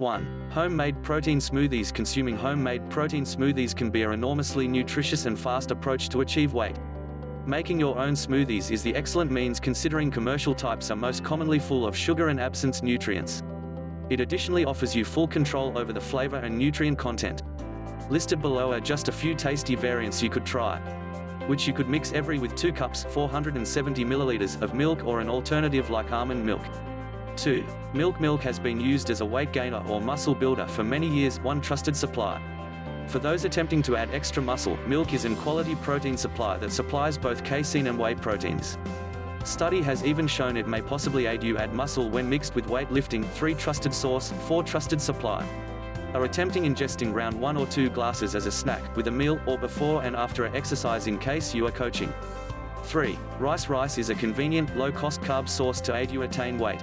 1. Homemade protein smoothies. Consuming homemade protein smoothies can be an enormously nutritious and fast approach to achieve weight. Making your own smoothies is the excellent means, considering commercial types are most commonly full of sugar and absent nutrients. It additionally offers you full control over the flavor and nutrient content. Listed below are just a few tasty variants you could try, which you could mix every with 2 cups 470 milliliters of milk, or an alternative like almond milk. 2. Milk has been used as a weight gainer or muscle builder for many years. One trusted supply. For those attempting to add extra muscle, milk is a quality protein supply that supplies both casein and whey proteins. Study has even shown it may possibly aid you add muscle when mixed with weightlifting. 3. Trusted source. 4. Trusted supply. Are attempting ingesting around 1 or 2 glasses as a snack, with a meal, or before and after an exercise in case you are coaching. 3. Rice is a convenient, low-cost carb source to aid you attain weight.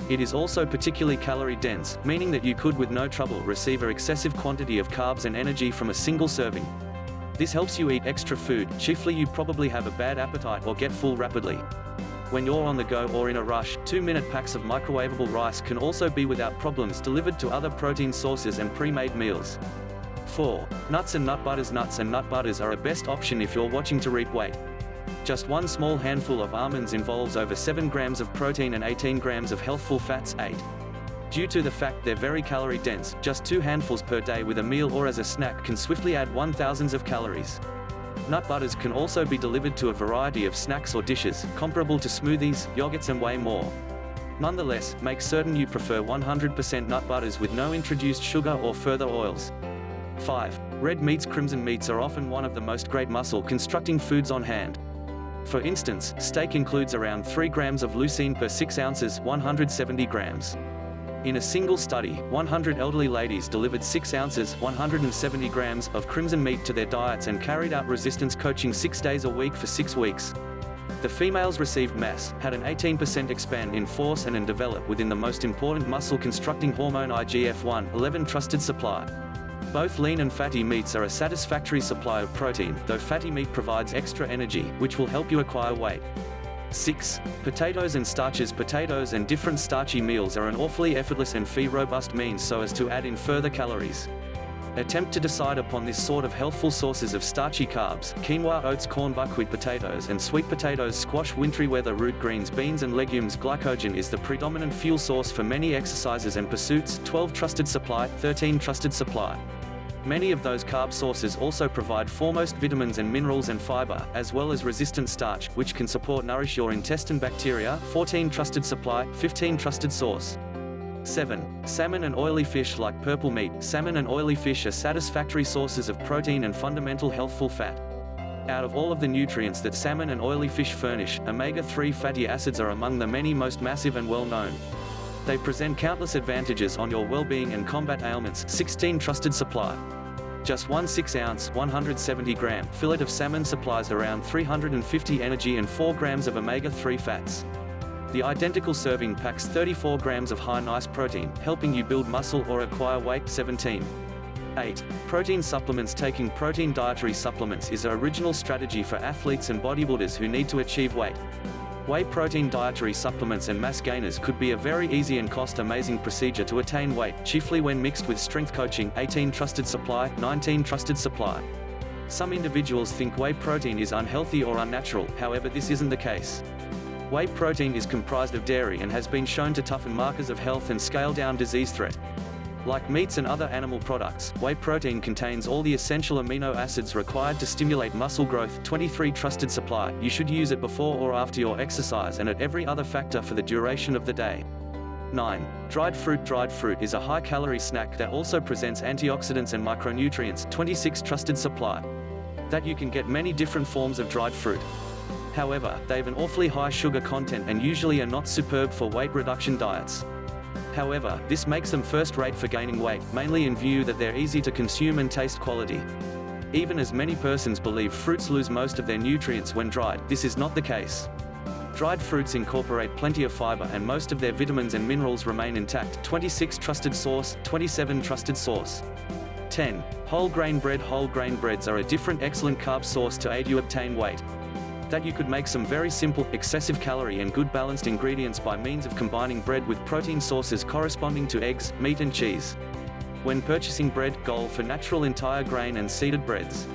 It is also particularly calorie-dense, meaning that you could with no trouble receive an excessive quantity of carbs and energy from a single serving. This helps you eat extra food. Chiefly you probably have a bad appetite or get full rapidly. When you're on the go or in a rush, 2-minute packs of microwavable rice can also be without problems delivered to other protein sources and pre-made meals. 4. Nuts and nut butters. Nuts and nut butters are a best option if you're watching to reap weight. Just one small handful of almonds involves over 7 grams of protein and 18 grams of healthful fats. 8. Due to the fact they're very calorie dense, just 2 handfuls per day with a meal or as a snack can swiftly add 1,000s of calories. Nut butters can also be delivered to a variety of snacks or dishes, comparable to smoothies, yogurts and way more. Nonetheless, make certain you prefer 100% nut butters with no introduced sugar or further oils. 5. Red meats. Crimson meats are often one of the most great muscle constructing foods on hand. For instance, steak includes around 3 grams of leucine per 6 ounces, 170 grams. In a single study, 100 elderly ladies delivered 6 ounces, 170 grams, of crimson meat to their diets and carried out resistance coaching 6 days a week for 6 weeks. The females received mass, had an 18% expand in force and develop within the most important muscle-constructing hormone IGF-1. 11. Trusted supply. Both lean and fatty meats are a satisfactory supply of protein, though fatty meat provides extra energy, which will help you acquire weight. 6. Potatoes and starches. Potatoes and different starchy meals are an awfully effortless and fee-robust means so as to add in further calories. Attempt to decide upon this sort of healthful sources of starchy carbs: quinoa, oats, corn, buckwheat potatoes and sweet potatoes, squash, wintry weather root greens, beans and legumes. Glycogen is the predominant fuel source for many exercises and pursuits. 12. Trusted supply. 13. Trusted supply. Many of those carb sources also provide foremost vitamins and minerals and fiber, as well as resistant starch, which can nourish your intestine bacteria. 14. Trusted supply. 15. Trusted source. 7. Salmon and oily fish. Like purple meat, salmon and oily fish are satisfactory sources of protein and fundamental healthful fat. Out of all of the nutrients that salmon and oily fish furnish, omega-3 fatty acids are among the many most massive and well-known. They present countless advantages on your well-being and combat ailments. 16. Trusted supply. Just one 6-ounce, 170-gram fillet of salmon supplies around 350 energy and 4 grams of omega-3 fats. The identical serving packs 34 grams of high nice protein, helping you build muscle or acquire weight. 17. 8. Protein supplements. Taking protein dietary supplements is an original strategy for athletes and bodybuilders who need to achieve weight. Whey protein dietary supplements and mass gainers could be a very easy and cost-amazing procedure to attain weight, chiefly when mixed with strength coaching. 18. Trusted supply. 19. Trusted supply. Some individuals think whey protein is unhealthy or unnatural, however this isn't the case. Whey protein is comprised of dairy and has been shown to toughen markers of health and scale down disease threat. Like meats and other animal products, whey protein contains all the essential amino acids required to stimulate muscle growth. 23. Trusted supply. You should use it before or after your exercise and at every other factor for the duration of the day. 9. Dried fruit. Dried fruit is a high-calorie snack that also presents antioxidants and micronutrients. 26. Trusted supply. That you can get many different forms of dried fruit. However, they have an awfully high sugar content and usually are not superb for weight reduction diets. However, this makes them first-rate for gaining weight, mainly in view that they're easy to consume and taste quality. Even as many persons believe fruits lose most of their nutrients when dried, this is not the case. Dried fruits incorporate plenty of fiber and most of their vitamins and minerals remain intact. 26. Trusted source. 27. Trusted source. 10. Whole grain bread. Whole grain breads are a different excellent carb source to aid you obtain weight. That you could make some very simple, excessive calorie and good balanced ingredients by means of combining bread with protein sources corresponding to eggs, meat and cheese. When purchasing bread, goal for natural entire grain and seeded breads.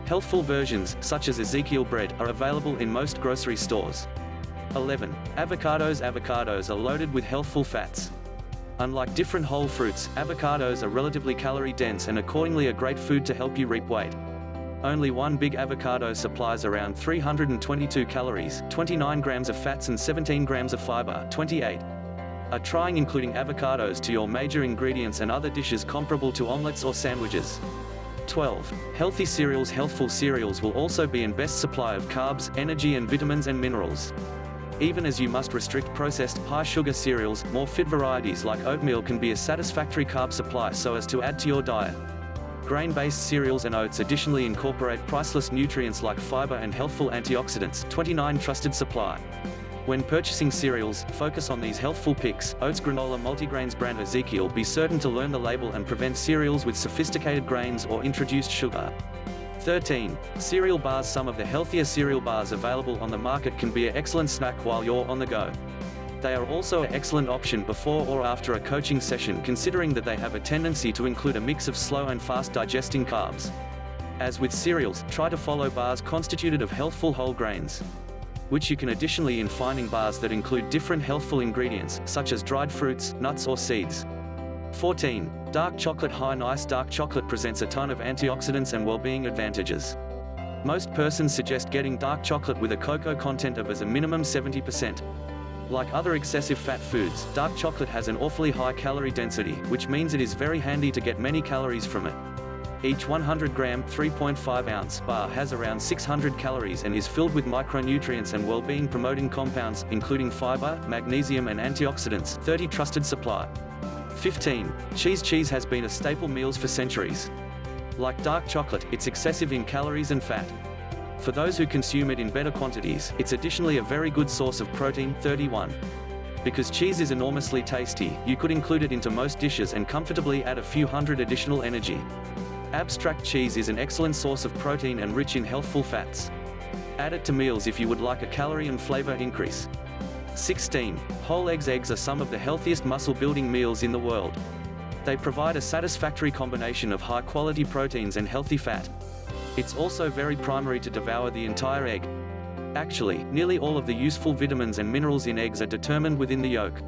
Healthful versions, such as Ezekiel bread, are available in most grocery stores. 11. Avocados. Avocados are loaded with healthful fats. Unlike different whole fruits, avocados are relatively calorie-dense and accordingly a great food to help you reap weight. Only one big avocado supplies around 322 calories, 29 grams of fats and 17 grams of fiber, 28. Are trying including avocados to your major ingredients and other dishes comparable to omelets or sandwiches. 12. Healthy cereals. Healthful cereals will also be in best supply of carbs, energy and vitamins and minerals. Even as you must restrict processed, high-sugar cereals, more fit varieties like oatmeal can be a satisfactory carb supply so as to add to your diet. Grain-based cereals and oats additionally incorporate priceless nutrients like fiber and healthful antioxidants. 29. Trusted supply. When purchasing cereals, focus on these healthful picks. Oats granola multigrains brand Ezekiel. Be certain to learn the label and prevent cereals with sophisticated grains or introduced sugar. 13. Cereal bars. Some of the healthier cereal bars available on the market can be an excellent snack while you're on the go. They are also an excellent option before or after a coaching session, considering that they have a tendency to include a mix of slow and fast digesting carbs. As with cereals, try to follow bars constituted of healthful whole grains, which you can additionally in finding bars that include different healthful ingredients, such as dried fruits, nuts or seeds. 14. Dark chocolate. High nice dark chocolate presents a ton of antioxidants and well-being advantages. Most persons suggest getting dark chocolate with a cocoa content of as a minimum 70%. Like other excessive fat foods, dark chocolate has an awfully high calorie density, which means it is very handy to get many calories from it. Each 100-gram, 3.5-ounce bar has around 600 calories and is filled with micronutrients and well-being promoting compounds, including fiber, magnesium and antioxidants. 30. Trusted supply. 15. Cheese. Cheese has been a staple meals for centuries. Like dark chocolate, it's excessive in calories and fat. For those who consume it in better quantities, it's additionally a very good source of protein. 31. Because cheese is enormously tasty, you could include it into most dishes and comfortably add a few hundred additional energy. Abstract cheese is an excellent source of protein and rich in healthful fats. Add it to meals if you would like a calorie and flavor increase. 16. Whole eggs. Eggs are some of the healthiest muscle-building meals in the world. They provide a satisfactory combination of high-quality proteins and healthy fat. It's also very primary to devour the entire egg. Actually, nearly all of the useful vitamins and minerals in eggs are determined within the yolk.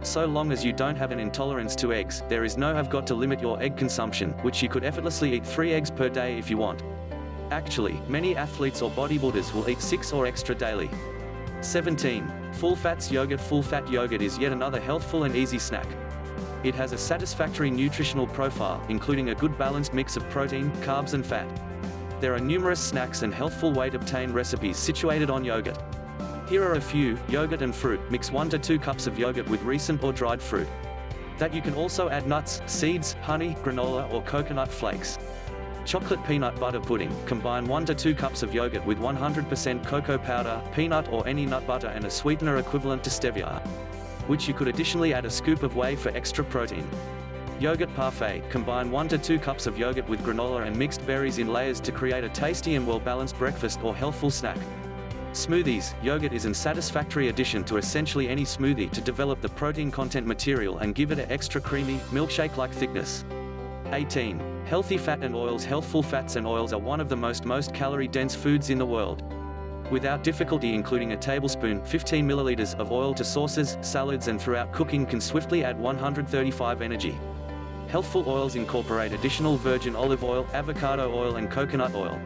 So long as you don't have an intolerance to eggs, there is no have got to limit your egg consumption, which you could effortlessly eat 3 eggs per day if you want. Actually, many athletes or bodybuilders will eat 6 or extra daily. 17. Full fats yogurt. Full fat yogurt is yet another healthful and easy snack. It has a satisfactory nutritional profile, including a good balanced mix of protein, carbs and fat. There are numerous snacks and healthful weight-obtained recipes situated on yogurt. Here are a few. Yogurt and fruit. Mix 1 to 2 cups of yogurt with recent or dried fruit. That you can also add nuts, seeds, honey, granola or coconut flakes. Chocolate peanut butter pudding. Combine 1 to 2 cups of yogurt with 100% cocoa powder, peanut or any nut butter and a sweetener equivalent to stevia, which you could additionally add a scoop of whey for extra protein. Yogurt parfait. Combine 1 to 2 cups of yogurt with granola and mixed berries in layers to create a tasty and well-balanced breakfast or healthful snack. Smoothies. Yogurt is a satisfactory addition to essentially any smoothie to develop the protein content material and give it an extra creamy, milkshake-like thickness. 18. Healthy fat and oils. Healthful fats and oils are one of the most calorie-dense foods in the world. Without difficulty, including a tablespoon, 15 milliliters of oil to sauces, salads and throughout cooking can swiftly add 135 energy. Healthful oils incorporate additional virgin olive oil, avocado oil and coconut oil.